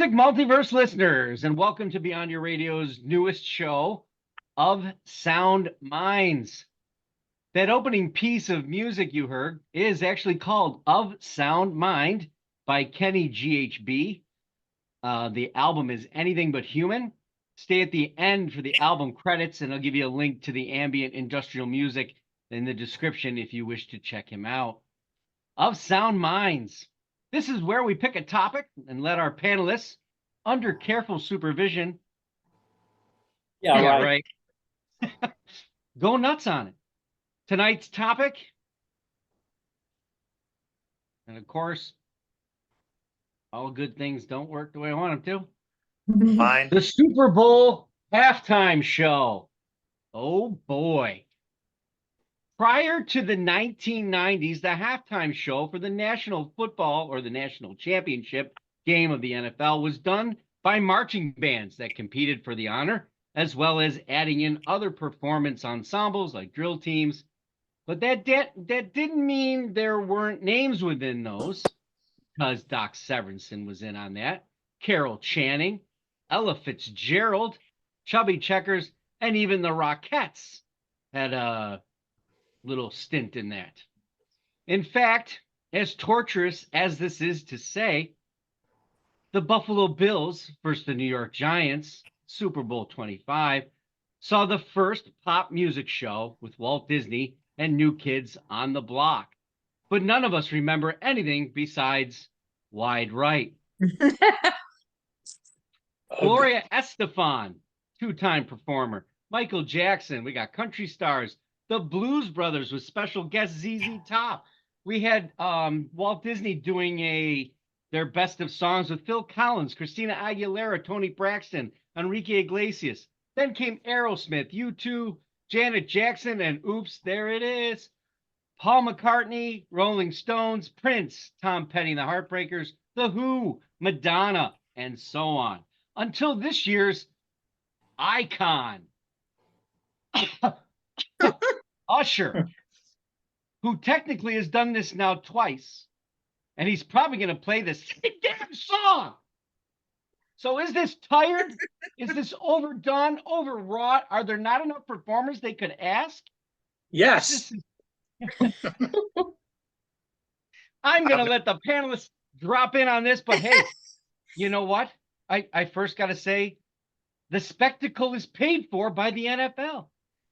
Music Multiverse listeners, and welcome to Beyond Your Radio's newest show, Of Sound Minds. That opening piece of music you heard is actually called Of Sound Mind by Kenny GHB. The album is Anything But Human. Stay at the end for the album credits, and I'll give you a link to the ambient industrial music in the description if you wish to check him out. Of Sound Minds. This is where we pick a topic and let our panelists, under careful supervision, right, go nuts on it. Tonight's topic, and of course, all good things don't work the way I want them to. Fine. The Super Bowl halftime show. Oh boy. Prior to the 1990s, the halftime show for the National Football or the National Championship game of the NFL was done by marching bands that competed for the honor, as well as adding in other performance ensembles like drill teams. But that didn't mean there weren't names within those, because Doc Severinsen was in on that, Carol Channing, Ella Fitzgerald, Chubby Checkers, and even the Rockettes had a little stint in that. In fact, as torturous as this is to say, the Buffalo Bills versus the New York Giants, Super Bowl 25, saw the first pop music show with Walt Disney and New Kids on the Block. But none of us remember anything besides Wide Right. Gloria Estefan, two-time performer. Michael Jackson. We got country stars. The Blues Brothers with special guest ZZ Top. We had Walt Disney doing their best of songs with Phil Collins, Christina Aguilera, Tony Braxton, Enrique Iglesias. Then came Aerosmith, U2, Janet Jackson, and oops, there it is. Paul McCartney, Rolling Stones, Prince, Tom Petty and the Heartbreakers, The Who, Madonna, and so on. Until this year's icon, Usher, who technically has done this now twice, and he's probably going to play this damn song. So is this tired? Is this overdone, overwrought? Are there not enough performers they could ask? Yes. I'm going to let the panelists drop in on this, but hey, you know what? I first got to say, the spectacle is paid for by the NFL.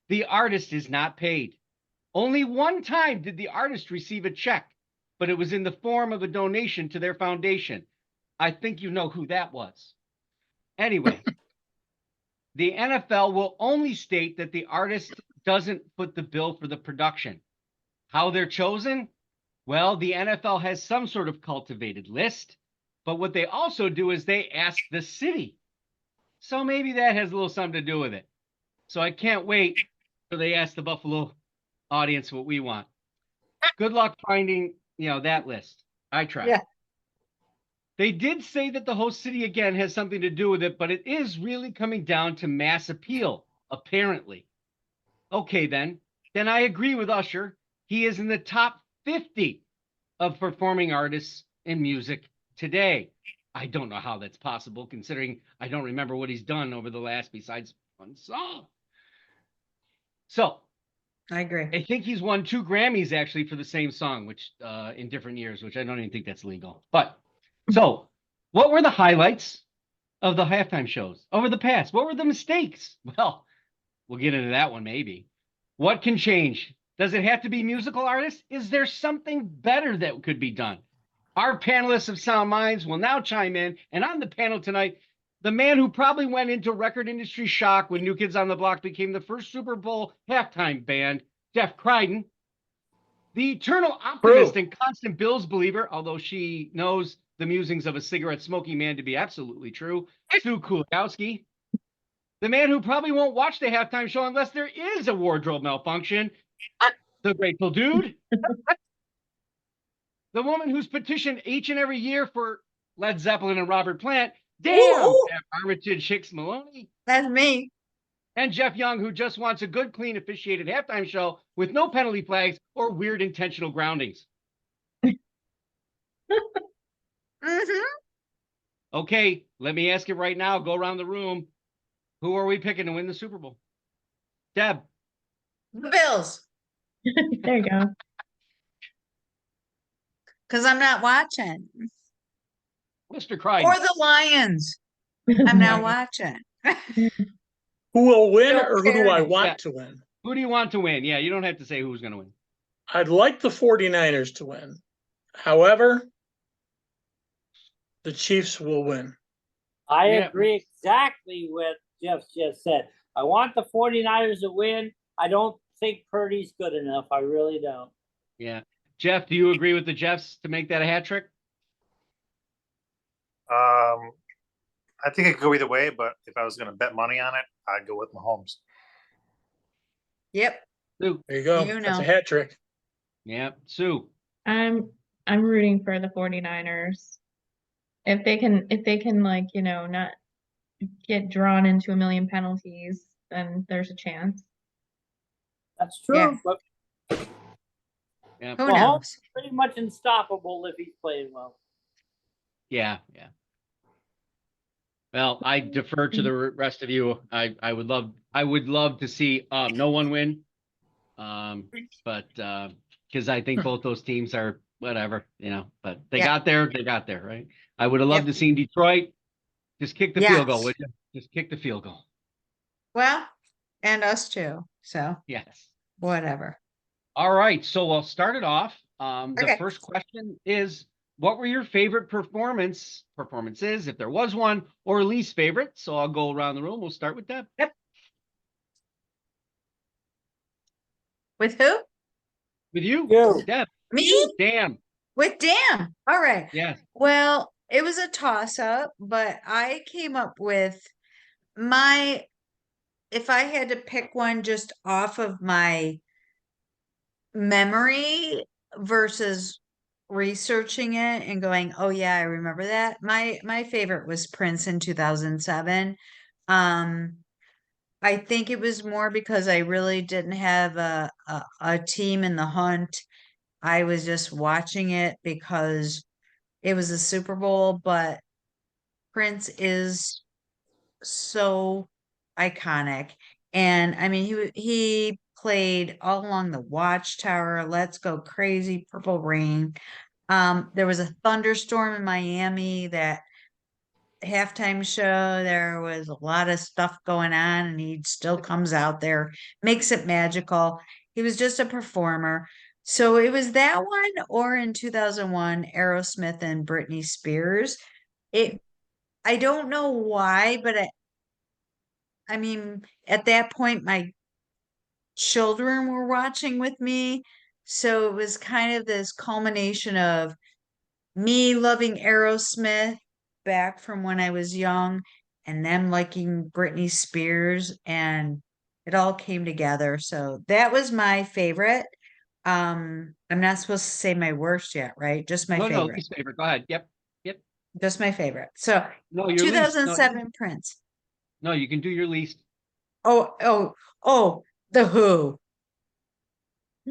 The artist is not paid. Only one time did the artist receive a check, but it was in the form of a donation to their foundation. I think you know who that was. Anyway, the NFL will only state that the artist doesn't foot the bill for the production. How they're chosen? Well, the NFL has some sort of cultivated list, but what they also do is they ask the city. So maybe that has a little something to do with it. So I can't wait till they ask the Buffalo audience what we want. Good luck finding, that list. I tried. Yeah. They did say that the host city again has something to do with it, but it is really coming down to mass appeal, apparently. Okay, then I agree with Usher. He is in the top 50 of performing artists in music today. I don't know how that's possible, considering I don't remember what he's done over the last besides one song. So I agree. I think he's won 2 Grammys actually for the same song, which in different years, which I don't even think that's legal. But so what were the highlights of the halftime shows over the past? What were the mistakes? Well, we'll get into that one maybe. What can change? Does it have to be musical artists? Is there something better that could be done? Our panelists of Sound Minds will now chime in. And on the panel tonight, the man who probably went into record industry shock when New Kids on the Block became the first Super Bowl halftime band, Jeff Crichton. The eternal optimist and constant Bills believer, although she knows the musings of a cigarette-smoking man to be absolutely true, Sue Kulikowski. The man who probably won't watch the halftime show unless there is a wardrobe malfunction, the Grateful Dude. The woman who's petitioned each and every year for Led Zeppelin and Robert Plant. Damn, Armitage Hicks Maloney. That's me. And Jeff Young, who just wants a good, clean, officiated halftime show with no penalty flags or weird intentional groundings. Mm-hmm. Okay, let me ask it right now. Go around the room. Who are we picking to win the Super Bowl? Deb. The Bills, There you go. because I'm not watching. Mr. Or Crichton. the Lions. I'm not watching. Who will win, Don't or who do care. I Yeah. want to win? Who do you want to win? Yeah, you don't have to say who's going to win. I'd like the 49ers to win. However, the Chiefs will win. I Yeah. agree exactly with Jeff just said. I want the 49ers to win. I don't think Purdy's good enough. I really don't. Yeah. Jeff, do you agree with the Jeffs to make that a hat trick? I think it could go either way, but if I was going to bet money on it, I'd go with Mahomes. Yep. Sue. There you go. You That's a know. hat trick. Yeah. Sue. I'm rooting for the 49ers. If they can like, not get drawn into a million penalties, then there's a chance. That's true. Yeah. But Yeah. Who Mahomes knows? is pretty much unstoppable if he's playing well. Yeah. Yeah. Well, I defer to the rest of you. I would love to see no one win. But because I think both those teams are whatever, but they got there, right? I would have loved to see Detroit just kick the field goal, Yes. would you? Just kick the field goal. Well, and us too. So Yes. whatever. All right, so I'll start it off. The Okay. first question is, what were your favorite performances, if there was one, or least favorite? So I'll go around the room. We'll start with Deb. Yep. With who? With you, You. Deb. Me? Dan. With Dan. All right. Yes. Well, it was a toss up, but I came up with if I had to pick one just off of my memory versus researching it and going, oh yeah, I remember that. My favorite was Prince in 2007. I think it was more because I really didn't have a team in the hunt. I was just watching it because it was a Super Bowl, but Prince is so iconic. And I mean, he played all along the Watchtower, Let's Go Crazy, Purple Rain. There was a thunderstorm in Miami that halftime show. There was a lot of stuff going on, and he still comes out there, makes it magical. He was just a performer. So it was that one, or in 2001, Aerosmith and Britney Spears. I don't know why, but I mean, at that point, my children were watching with me. So it was kind of this culmination of me loving Aerosmith back from when I was young and them liking Britney Spears, and it all came together. So that was my favorite. I'm not supposed to say my worst yet, right? Just my No, favorite. least favorite. Go ahead. Yep. Just my favorite. So No, your least. 2007 Prince. No, you can do your least. Oh, The Who.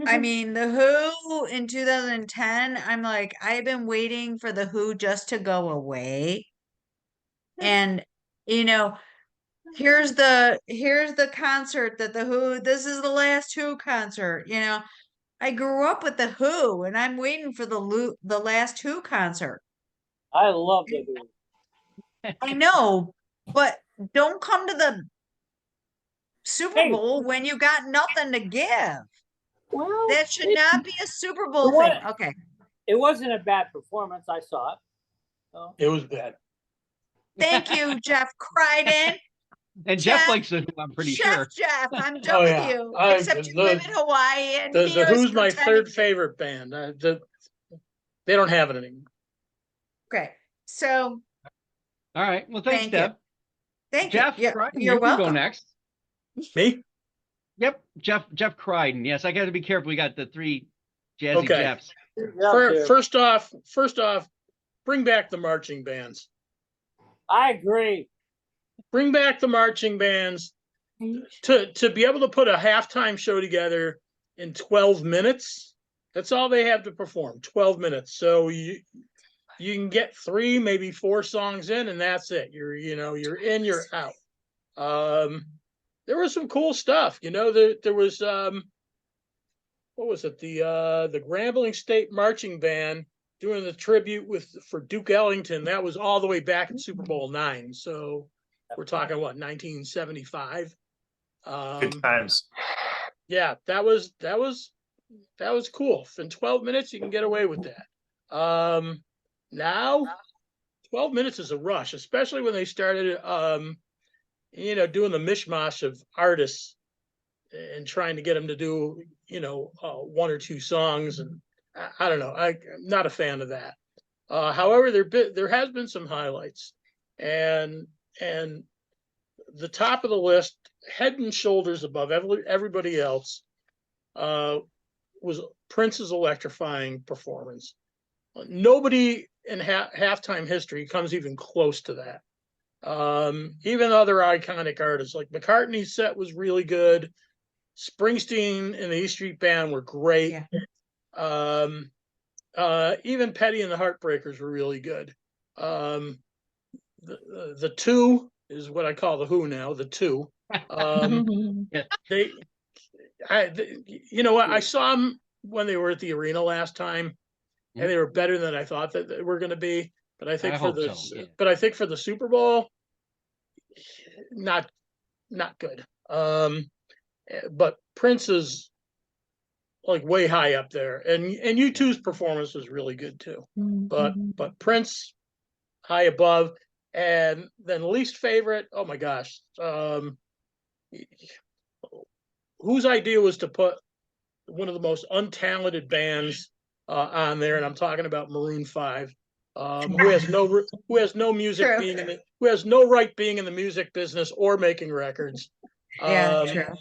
I Mhm. mean, The Who in 2010, I'm like, I've been waiting for The Who just to go away. And, here's the concert that this is the last Who concert, I grew up with The Who and I'm waiting for the last Who concert. I love the Who. I know, but don't come to the Super Hey. Bowl when you got nothing to give. Well, That should not be a Super Bowl What? thing. Okay. it wasn't a bad performance. I saw it. So, It was bad. Thank you, Jeff Crichton. And Jeff Jeff, likes it, I'm pretty Chef sure. Jeff, I'm done Oh, with yeah. you. I- Except you live in Hawaii and The Mia is Who's my pretending third favorite band. They don't have it anymore. Okay. So All right. Well, thanks, Thank you. Deb. thank Jeff you. Crichton, You're you can go welcome. next. Me? Yep, Jeff Crichton. Yes, I got to be careful. We got the three jazzy Okay. Jeffs. First off, bring back the marching bands. I agree. Bring back the marching bands. To be able to put a halftime show together in 12 minutes, that's all they have to perform, 12 minutes. So you can get 3, maybe 4 songs in, and that's it. You're in, you're out. There was some cool stuff. There was what was it? The Grambling State Marching Band doing the tribute for Duke Ellington. That was all the way back in Super Bowl IX. So we're talking what, 1975. Good times. Yeah, that was cool. In 12 minutes, you can get away with that. Now 12 minutes is a rush, especially when they started, doing the mishmash of artists and trying to get them to do, 1 or 2 songs. And I don't know. I'm not a fan of that. However, there has been some highlights, and the top of the list, head and shoulders above everybody else, was Prince's electrifying performance. Nobody in halftime history comes even close to that. Even other iconic artists like McCartney's set was really good. Springsteen and the E Street Band were great. Yeah. Even Petty and the Heartbreakers were really good. The Two is what I call the Who now. The Two. You know what? I saw them when they were at the arena last time, and they were better than I thought that they were going to be. But I think for the Super Bowl, not good. But Prince is like way high up there, and U2's performance was really good too. But Prince high above, and then least favorite. Oh my gosh, whose idea was to put one of the most untalented bands on there, and I'm talking about Maroon 5, who has no music True. being in it, who has no right being in the music business or making records. Yeah, true.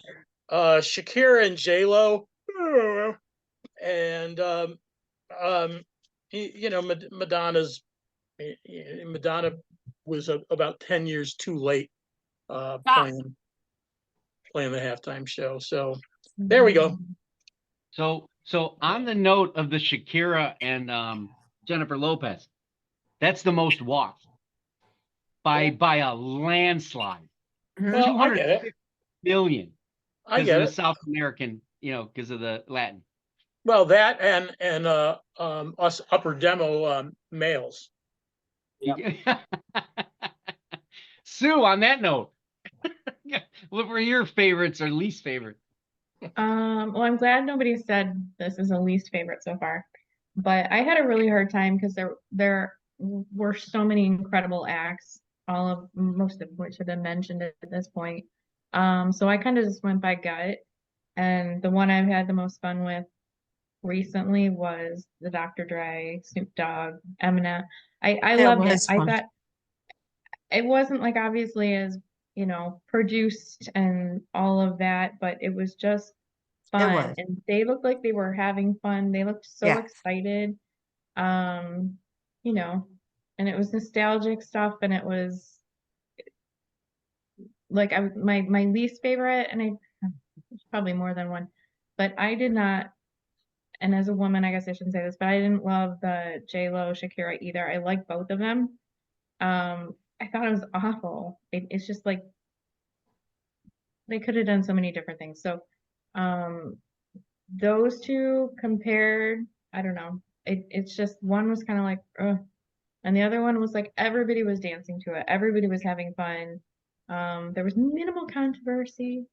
Shakira and J-Lo, and Madonna was about 10 years too late playing the halftime show. So there we go. So on the note of the Shakira and Jennifer Lopez, that's the most walked by a landslide. Well, I get it. Million. I get it. The South American, because of the Latin. Well, that and us upper demo males. Yep. Sue, on that note, what were your favorites or least favorite? Well, I'm glad nobody said this is a least favorite so far, but I had a really hard time because there were so many incredible acts, most of which have been mentioned at this point. So I kind of just went by gut, and the one I've had the most fun with recently was the Dr. Dre, Snoop Dogg, Eminem. I loved it. I thought it wasn't like obviously as produced and all of that, but it was just fun, and they looked like they were having fun. They looked so excited, and it was nostalgic stuff, and it was like my least favorite, and it's probably more than one, but I did not. And as a woman, I guess I shouldn't say this, but I didn't love the J-Lo Shakira either. I like both of them. I thought it was awful. It's just like they could have done so many different things. So those two compared, I don't know. It's just one was kind of like, ugh. And the other one was like everybody was dancing to it. Everybody was having fun. There was minimal controversy.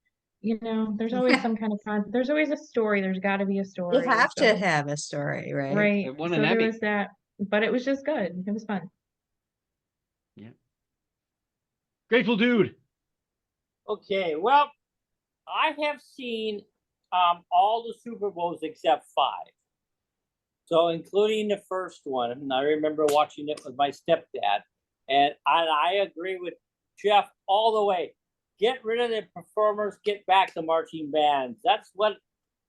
There's always some kind of there's always a story. There's got to be a story. You have to have a story, right? Right. So there was that, but it was just good. It was fun. Yeah. Grateful Dude. Okay, well, I have seen all the Super Bowls except 5. So including the first one, and I remember watching it with my stepdad, and I agree with Jeff all the way. Get rid of the performers, get back to marching bands. That's what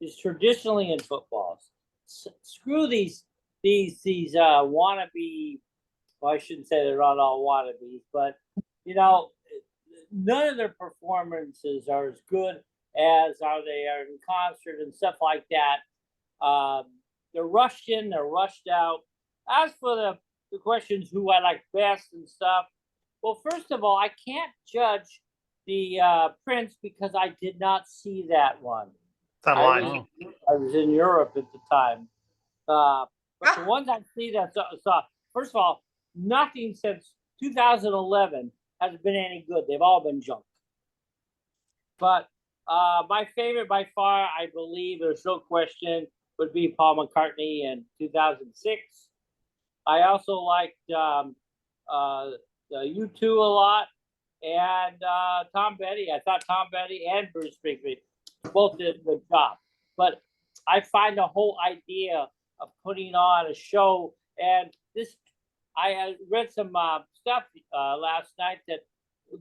is traditionally in football. Screw these wannabe. Well, I shouldn't say they're not all wannabes, but none of their performances are as good as they are in concert and stuff like that. They're rushed in, they're rushed out. As for the questions who I like best and stuff. Well, first of all, I can't judge the Prince because I did not see that one. It's online. I was in Europe at the time. But the ones I see that saw, first of all, nothing since 2011 has been any good. They've all been junk. But my favorite by far, I believe, there's no question, would be Paul McCartney in 2006. I also liked the U2 a lot, and Tom Petty. I thought Tom Petty and Bruce Springsteen both did a good job. But I find the whole idea of putting on a show, and this, I had read some stuff last night that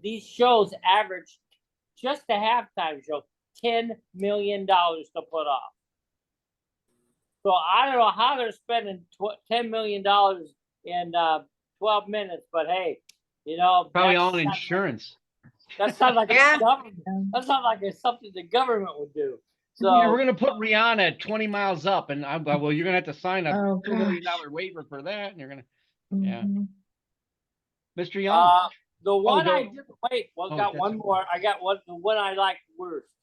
these shows average, just a halftime show, $10 million to put off. So I don't know how they're spending $10 million in 12 minutes, but hey, you know, Probably all in insurance. That sounds like Yeah. a government. That sounds like it's something the government would do. So Yeah, we're gonna put Rihanna at 20 miles up, and well, you're gonna have to sign a Oh, $2 million gosh. waiver for that, and you're gonna, Mhm. Mr. Young. the one I the- did wait, well, oh, got that's one okay. more. I got the one I liked worst.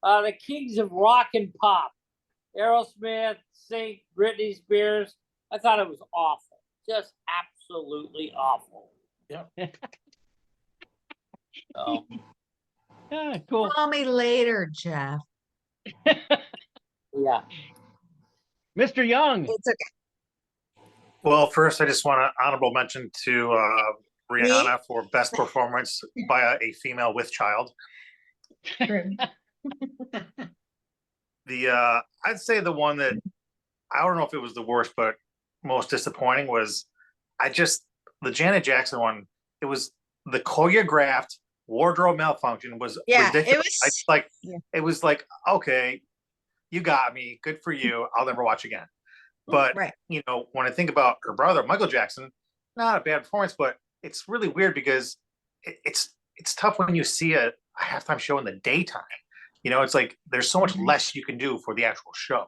The Kings of Rock and Pop, Aerosmith, Sing, Britney Spears. I thought it was awful, just absolutely awful. So, Yeah, cool. Call me later, Jeff. yeah. Mr. Young. It's okay. Well, first, I just want to honorable mention to Rihanna for best performance by a female with child. True. I'd say the one that I don't know if it was the worst, but most disappointing was the Janet Jackson one. It was the choreographed wardrobe malfunction was Yeah, ridiculous. it was It was like, okay, you got me, good for you. I'll never watch again. But right. you know, when I think about her brother, Michael Jackson, not a bad performance, but it's really weird because it's tough when you see a halftime show in the daytime. You know, it's like there's so much less you can do for the actual show.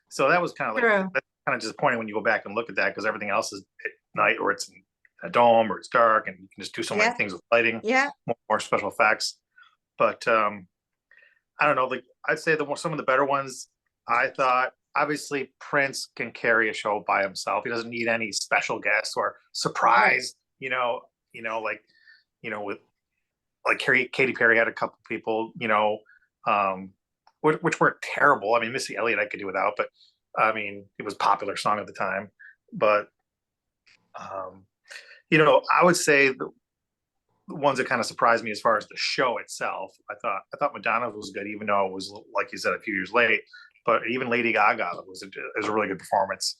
So that was kind of like that's kind of disappointing when you go back and look at that because everything else is at night or it's in a dome or it's dark and you can just do so many things with lighting, more special effects. But I don't know, like I'd say some of the better ones. I thought obviously Prince can carry a show by himself. He doesn't need any special guests or surprise. With like Katy Perry had a couple people, which weren't terrible. I mean, Missy Elliott I could do without, but I mean, it was a popular song at the time. But I would say the ones that kind of surprised me as far as the show itself. I thought Madonna was good, even though it was, like you said, a few years late. But even Lady Gaga was a really good performance.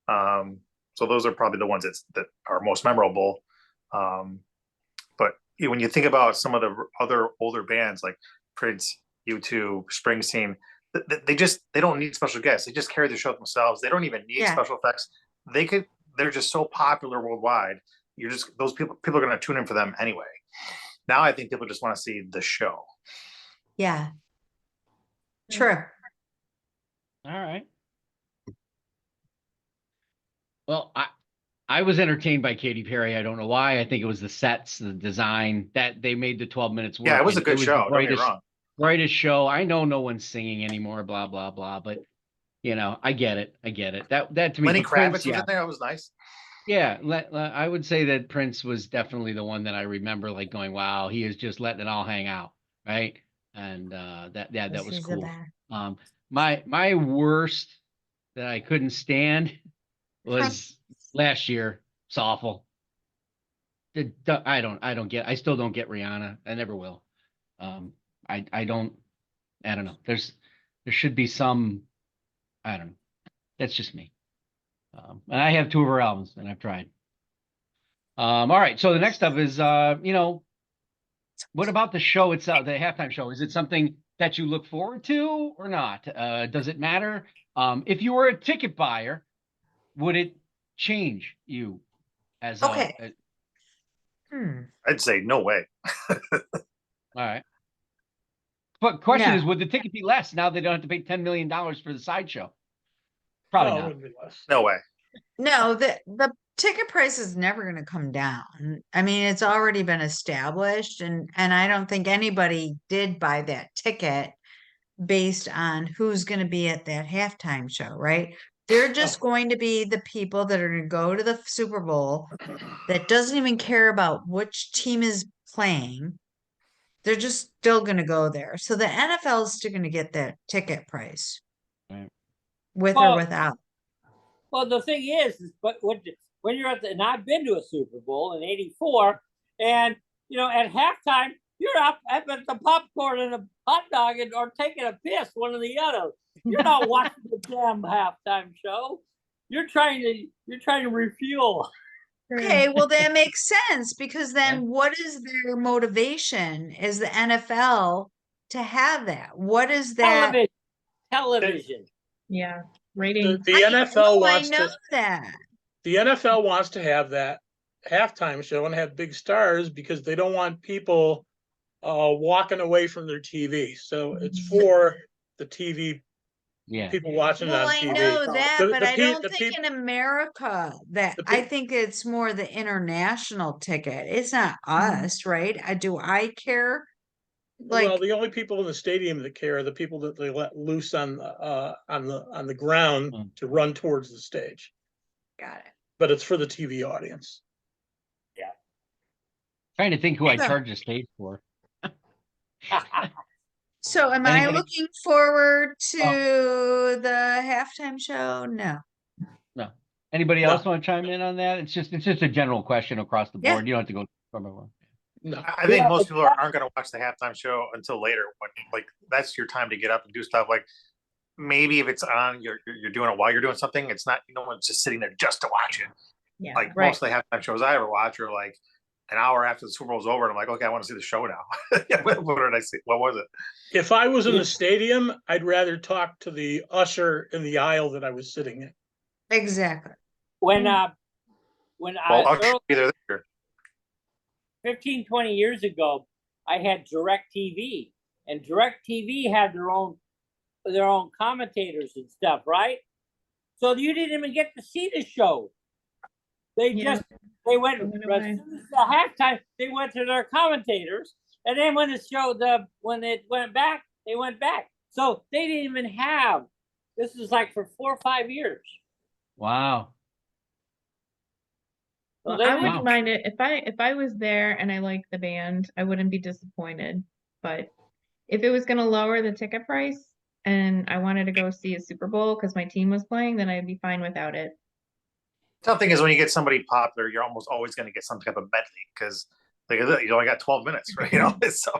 So those are probably the ones that are most memorable. But when you think about some of the other older bands like Prince, U2, Springsteen, they don't need special guests. They just carry the show themselves. They don't even need special effects. They're just so popular worldwide. Those people are going to tune in for them anyway. Now I think people just want to see the show. Yeah. True. All right. Well, I was entertained by Katy Perry. I don't know why. I think it was the sets, the design that they made the 12 minutes work. Yeah, it was a good show. Don't get me wrong. Greatest show. I know no one's singing anymore, blah, blah, blah. But, I get it. That to me. Lenny Kravitz Prince, was in there. That was nice. Yeah, I would say that Prince was definitely the one that I remember like going, wow, he is just letting it all hang out. Right. And that was cool. My worst that I couldn't stand was last year. It's awful. I still don't get Rihanna. I never will. I don't know. There should be some, I don't know. That's just me. And I have 2 of her albums and I've tried. All right. So the next up is, what about the show itself, the halftime show? Is it something that you look forward to or not? Does it matter? If you were a ticket buyer, would it change you as okay? I'd say no way. All right. But question is, would the ticket be less now they don't have to pay $10 million for the sideshow? Probably not. It wouldn't be less. No way. No, the ticket price is never going to come down. I mean, it's already been established, and I don't think anybody did buy that ticket based on who's going to be at that halftime show, right? They're just going to be the people that are going to go to the Super Bowl that doesn't even care about which team is playing. They're just still going to go there. So the NFL is still going to get that ticket price Right. with or Well, without. Well, the thing is but when you're and I've been to a Super Bowl in '84, and at halftime you're up at the popcorn and a hot dog or taking a piss, one or the other. You're not watching the damn halftime show. You're trying to refuel. Okay, well, that makes sense because then what is their motivation? Is the NFL to have that? What is that? Television. Yeah, ratings. The NFL wants I know to. that. The NFL wants to have that halftime show and have big stars because they don't want people walking away from their TV. So it's for the TV Yeah. people watching it Well, on I TV. know that, but I don't think people, in America that I think it's more the international ticket. It's not us, right? Do I care? well, Like, the only people in the stadium that care are the people that they let loose on the ground to run towards the stage. got it. But it's for the TV audience. Trying to think who I So- charge the stage for. So am I Anybody? looking forward to the halftime show? No. No. Anybody No. else want to chime in on that? It's just a general question across the Yeah. board. You don't have to go from everyone. No, I think most people aren't going to watch the halftime show until later. When like that's your time to get up and do stuff. Like maybe if it's on, you're doing it while you're doing something. It's not no one's just sitting there just to watch it. Yeah, Like right. most of the halftime shows I ever watch are like an hour after the Super Bowl's over, and I'm like, okay, I want to see the show now. What did I see? What was it? if I was in the stadium, I'd rather talk to the usher in the aisle that I was sitting in. Exactly. When Well, I'll be there this year. 15, 20 years ago, I had DirecTV, and DirecTV had their own commentators and stuff, right? So you didn't even get to see the show. They went as soon as the halftime, they went to their commentators, and then when it went back, they went back. So they didn't even have. This is like for 4 or 5 years. Wow. So Well, I they- wouldn't mind it if I was there and I liked the band, I wouldn't be disappointed. But if it was going to lower the ticket price and I wanted to go see a Super Bowl because my team was playing, then I'd be fine without it. Tough thing is when you get somebody popular, you're almost always going to get some type of medley because like you only got 12 minutes, right? So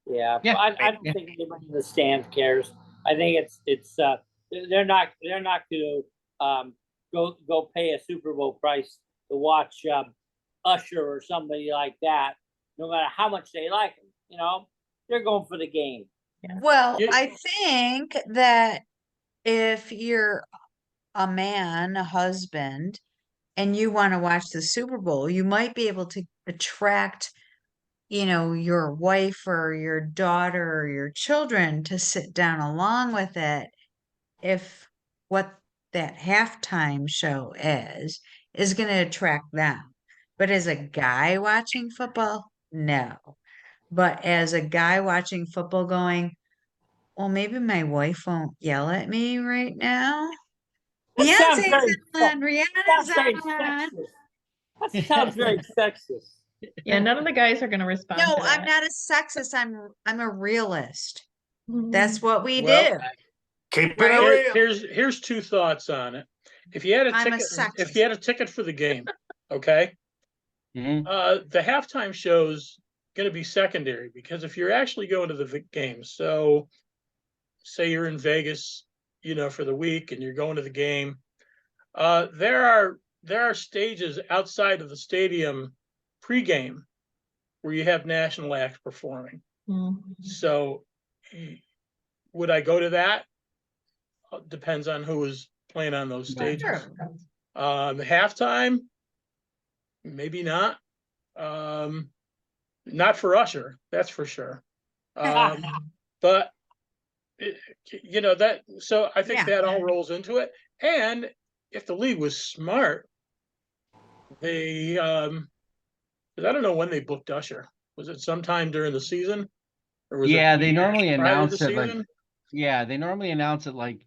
Yeah, Yeah, I don't think anybody in the stands cares. I think it's they're not going to go pay a Super Bowl price to watch Usher or somebody like that, no matter how much they like him. They're going for the game. Well, Yeah. I think that if you're a man, a husband, and you want to watch the Super Bowl, you might be able to attract, your wife or your daughter or your children to sit down along with it if what that halftime show is going to attract them. But as a guy watching football, no. But as a guy watching football going, well, maybe my wife won't yell at me right now. That sounds Beyonce's very on, sounds very Rihanna's on. sexist. That sounds very sexist. Yeah, none of the guys are going to respond No, to I'm that. not a sexist. I'm a realist. Mhm. That's what we Well, do. keep Right. it real. Here's two thoughts on it. If you had a I'm a ticket, sexist. if you had a ticket for the game, okay, Mhm. the halftime show's going to be secondary because if you're actually going to the game, so say you're in Vegas, for the week and you're going to the game, there are stages outside of the stadium pregame where you have national acts performing. Mhm. So would I go to that? Depends on who is playing on those stages. Sure. The halftime, maybe not. Not for Usher, that's for sure. But that. So I think Yeah. that all rolls into it. And if the league was smart, they 'cause I don't know when they booked Usher. Was it sometime during the season? Or was Yeah, it they normally prior to announce the it like, season? yeah, they normally announce it like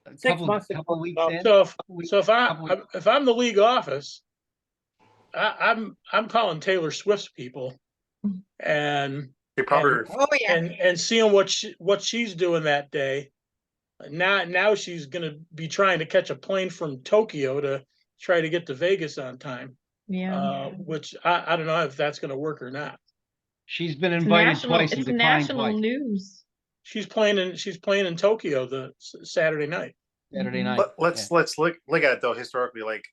a 6 couple months ago. couple weeks So- in. So couple weeks- so couple weeks- if I'm the league office, I'm calling Taylor Swift's people and They probably Oh, yeah. and seeing what she's doing that day. Now she's gonna be trying to catch a plane from Tokyo to try to get to Vegas on time. Yeah. Which I don't know if that's gonna work or not. she's been It's invited national, twice and it's declined national twice. news. She's playing in Tokyo the Saturday night. Saturday Mhm. night. But Yeah. let's look at it though historically. Like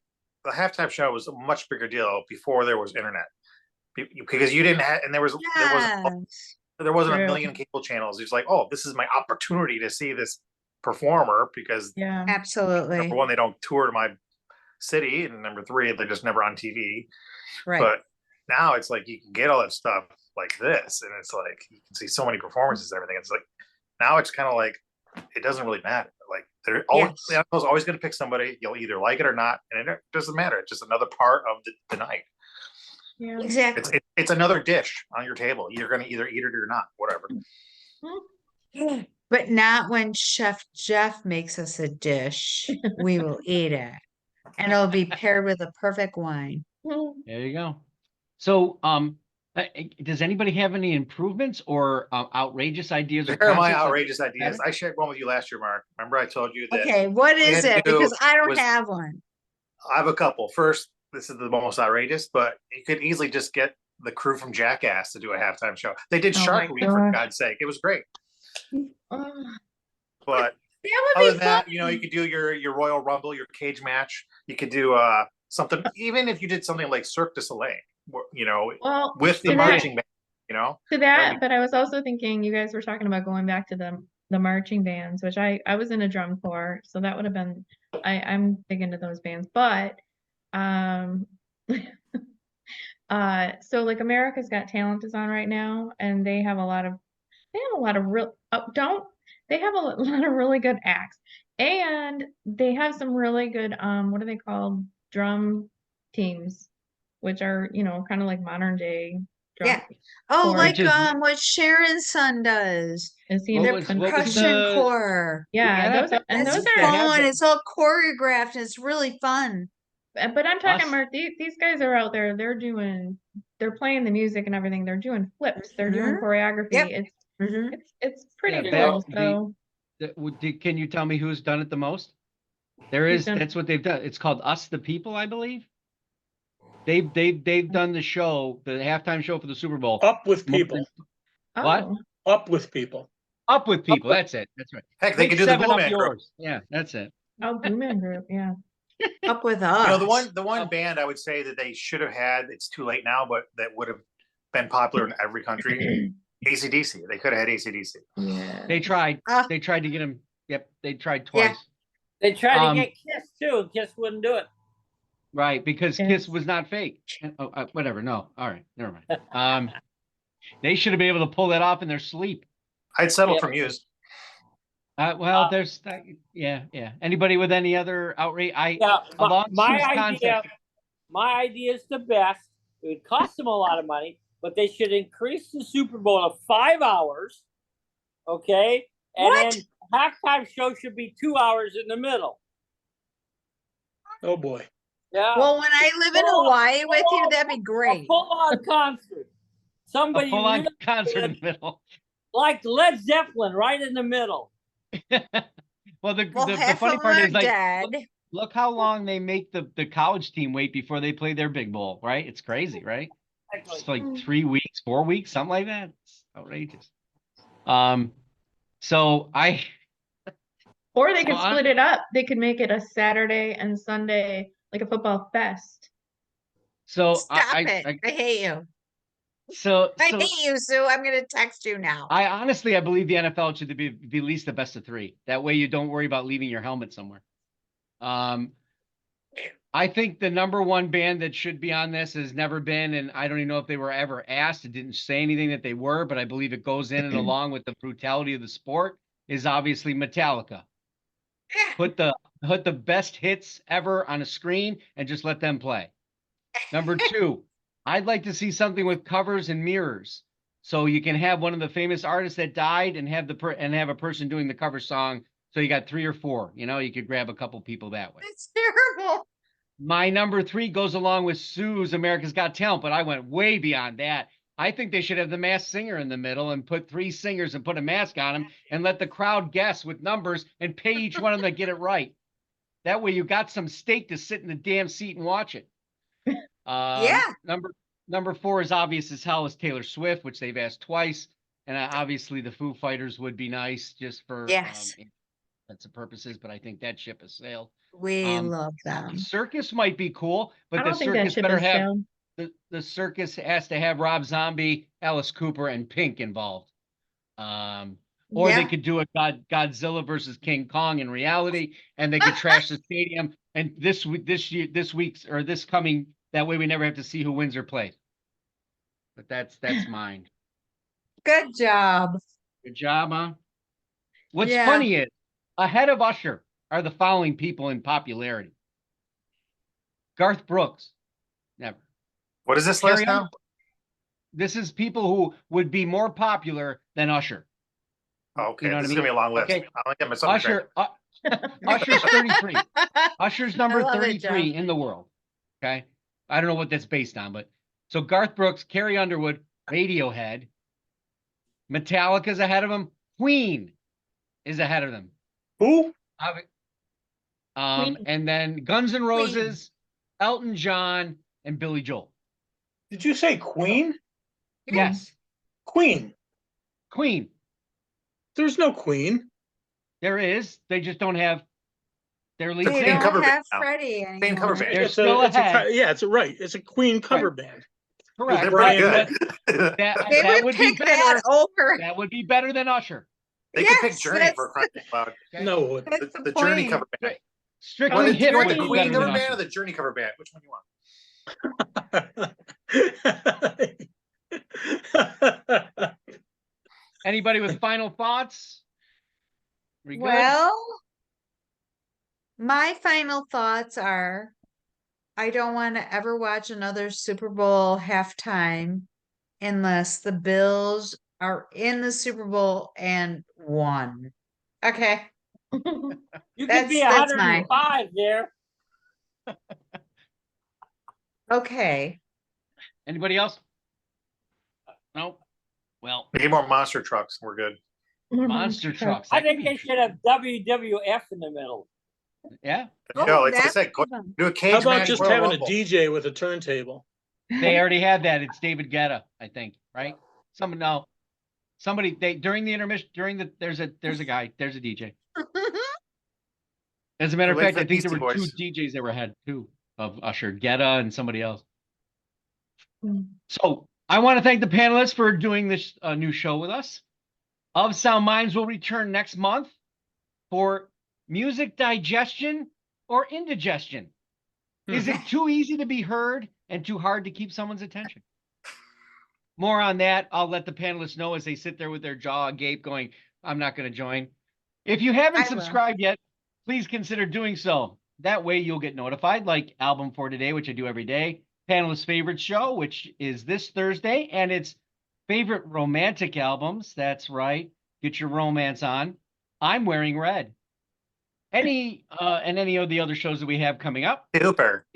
the halftime show was a much bigger deal before there was internet, because you didn't have, and there wasn't Yes. a True. million cable channels. It's like, oh, this is my opportunity to see this performer because Yeah. Absolutely. number one, they don't tour to my city, and number three, they're just never on TV. Right. But now it's like you can get all that stuff like this, and it's like you can see so many performances and everything. It's like now it's kind of like it doesn't really matter. Like they're always Yes. the NFL's always going to pick somebody. You'll either like it or not, and it doesn't matter. It's just another part of the night. Yeah. Exactly. It's another dish on your table. You're going to either eat it or not, whatever. But not when Chef Jeff makes us a dish. We will eat it. And it'll be paired with a perfect wine. There you go. So, does anybody have any improvements or outrageous ideas or Here are my concepts? outrageous ideas. I shared one with you last year, Mark. Remember I told you that Okay, what we is had to it? do Because I don't was- have one. I have a couple. First, this is the most outrageous, but you could easily just get the crew from Jackass to do a halftime show. They did Oh Shark my Week, for gosh. God's sake. It was great. Oh, But That other would than be that, fun. you could do your Royal Rumble, your cage match. You could do something, even if you did something like Cirque du Soleil, well, with the to that- marching band, to That'd that, be- but I was also thinking you guys were talking about going back to the marching bands, which I was in a drum corps, so that would have been I'm big into those bands, but so like America's Got Talent is on right now, and they have a lot of real they have a lot of really good acts, and they have some really good what are they called, drum teams, which are kind of like modern day drum. Yeah. Oh, Corps. like Which is- what Sharon's son does. Is he in What The was percussion the- corps. Yeah, those are, and That's those they are, have fun. the- It's all choreographed. It's really fun. but I'm talking, Us- Mark, these guys are out there, they're playing the music and everything, they're doing flips, they're doing Mhm. choreography. Yep. Mhm. It's pretty Yeah, cool. So Can you tell me who's done it the most? That's what they've done. It's called Us the People, I believe. They've done the show, the halftime show for the Super Bowl. Up with more people. than- What? oh, Up with people. Up with people. That's it. That's right. heck, they Make could do the 7 Blue up Man Group. yours. Yeah, that's it. Blue Man Group, yeah. Up with us. The one band I would say that they should have had, it's too late now, but that would have been popular in every country. AC/DC. They could have had AC/DC. Yeah. They tried. Ah. They tried to get him. Yep, they tried Yeah. twice. They tried Um, to get Kiss too, and Kiss wouldn't do it. Right, because Yes. Kiss was not fake. Whatever. No. All right. Never mind. They should have been able to pull that off in their sleep. I'd settle Yeah. for Muse. There's that. Yeah. Anybody with any other outrage? Yeah, along my Sue's idea. concept- My idea is the best. It would cost them a lot of money, but they should increase the Super Bowl to 5 hours. Okay, and What? then halftime show should be 2 hours in the middle. Oh boy. Yeah. Well, when I live in Hawaii with you, that'd be A great. full-on concert. A Somebody full-on really concert in the middle. like Led Zeppelin right in the middle. Well, the Half funny of part them is, are like, dead. look how long they make the college team wait before they play their big bowl, right? It's crazy, right? It's like 3 weeks, 4 weeks, something like that. It's outrageous. So Or they could So I- split it up. They could make it a Saturday and Sunday, like a football fest. Stop I it. I hate you. so I hate you, Sue. I'm going to text you now. I honestly, I believe the NFL should be at least the best of 3. That way you don't worry about leaving your helmet somewhere. I think the number one band that should be on this has never been, and I don't even know if they were ever asked. It didn't say anything that they were, but I believe it goes in and along with the brutality of the sport is obviously Metallica. Put the best hits ever on a screen and just let them play. Number 2, I'd like to see something with covers and mirrors. So you can have one of the famous artists that died and have a person doing the cover song. So you got 3 or 4, you could grab a couple people that way. It's terrible. My number 3 goes along with Sue's America's Got Talent, but I went way beyond that. I think they should have the masked singer in the middle and put 3 singers and put a mask on them and let the crowd guess with numbers and pay each one of them to get it right. That way you got some stake to sit in the damn seat and watch it. Yeah. Number 4 is obvious as hell is Taylor Swift, which they've asked twice. And obviously the Foo Fighters would be nice just for Yes. that's the purposes, but I think that ship has sailed. We love them. Circus might be cool, but I the don't think that circus ship better has have sailed. the circus has to have Rob Zombie, Alice Cooper, and Pink involved. Or they Yeah. could do a Godzilla versus King Kong in reality, and they could trash the stadium. And this coming, that way we never have to see who wins or plays. But that's mine. Good job. Good job, huh? What's Yeah. funny is ahead of Usher are the following people in popularity. Garth Brooks, never. What is this Carrie list now? Underwood. This is people who would be more popular than Usher. Okay, You know what this I is gonna be mean? a long list. Okay. I don't get myself. Usher, Usher's 33. Usher's number love it, 33 Joe. in the world. Okay. I don't know what that's based on, but so Garth Brooks, Carrie Underwood, Radiohead, Metallica's ahead of him. Queen is ahead of them. Who? Queen. And then Guns N' Roses, Elton John, and Billy Joel. Did you say Queen? Yes, Queen. Queen. There's no Queen. There is. They just don't have their lead The They Queen singer. cover don't band have now. Freddie Queen anymore. cover band. They're It's still a, ahead. yeah, it's right. It's a Queen cover band. Correct. They're pretty But good. They that would would be pick that better. over. That would be better than Usher. They could pick Yes, Journey that's- for crying out loud. Okay? No, it wouldn't. That's The Journey point. cover band. Strictly You want the hip would be Queen better cover than band or Usher. the Journey cover band? Which one you want? Anybody with final thoughts? We good? Well, my final thoughts are I don't want to ever watch another Super Bowl halftime unless the Bills are in the Super Bowl and won. Okay. You could be That's mine. 105 there. Okay. Anybody else? No. Well, We need more monster trucks. We're good. monster trucks. I that could think be they interesting. should have WWF in the middle. Yeah, No, like I that's said, awesome. do a cage How about match. just Royal having Rumble. a DJ with a turntable? they already had that. It's David Guetta, I think, right? Somebody during the intermission there's a guy, there's a DJ. As a matter of Late fact, for I think there Beastie were 2 Boys. DJs that were ahead too of Usher, Guetta and somebody else. Mm. So I want to thank the panelists for doing this new show with us. Of Sound Minds will return next month for music digestion or indigestion. Is it too easy to be heard and too hard to keep someone's attention? More on that, I'll let the panelists know as they sit there with their jaw agape going, I'm not going to join. If you haven't I will. subscribed yet, please consider doing so. That way you'll get notified, like Album for Today, which I do every day, Panelist Favorite Show, which is this Thursday, and it's favorite romantic albums. That's right. Get your romance on. I'm Wearing Red. Any of the other shows that we have coming up. Super.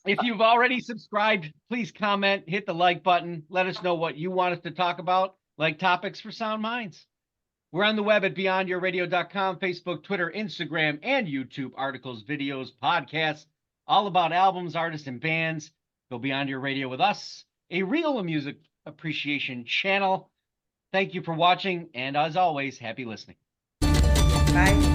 If you've already subscribed, please comment, hit the like button. Let us know what you want us to talk about, like topics for Sound Minds. We're on the web at beyondyourradio.com, Facebook, Twitter, Instagram, and YouTube. Articles, videos, podcasts, all about albums, artists, and bands. Go Beyond Your Radio with us, a real music appreciation channel. Thank you for watching, and as always, happy listening. Bye.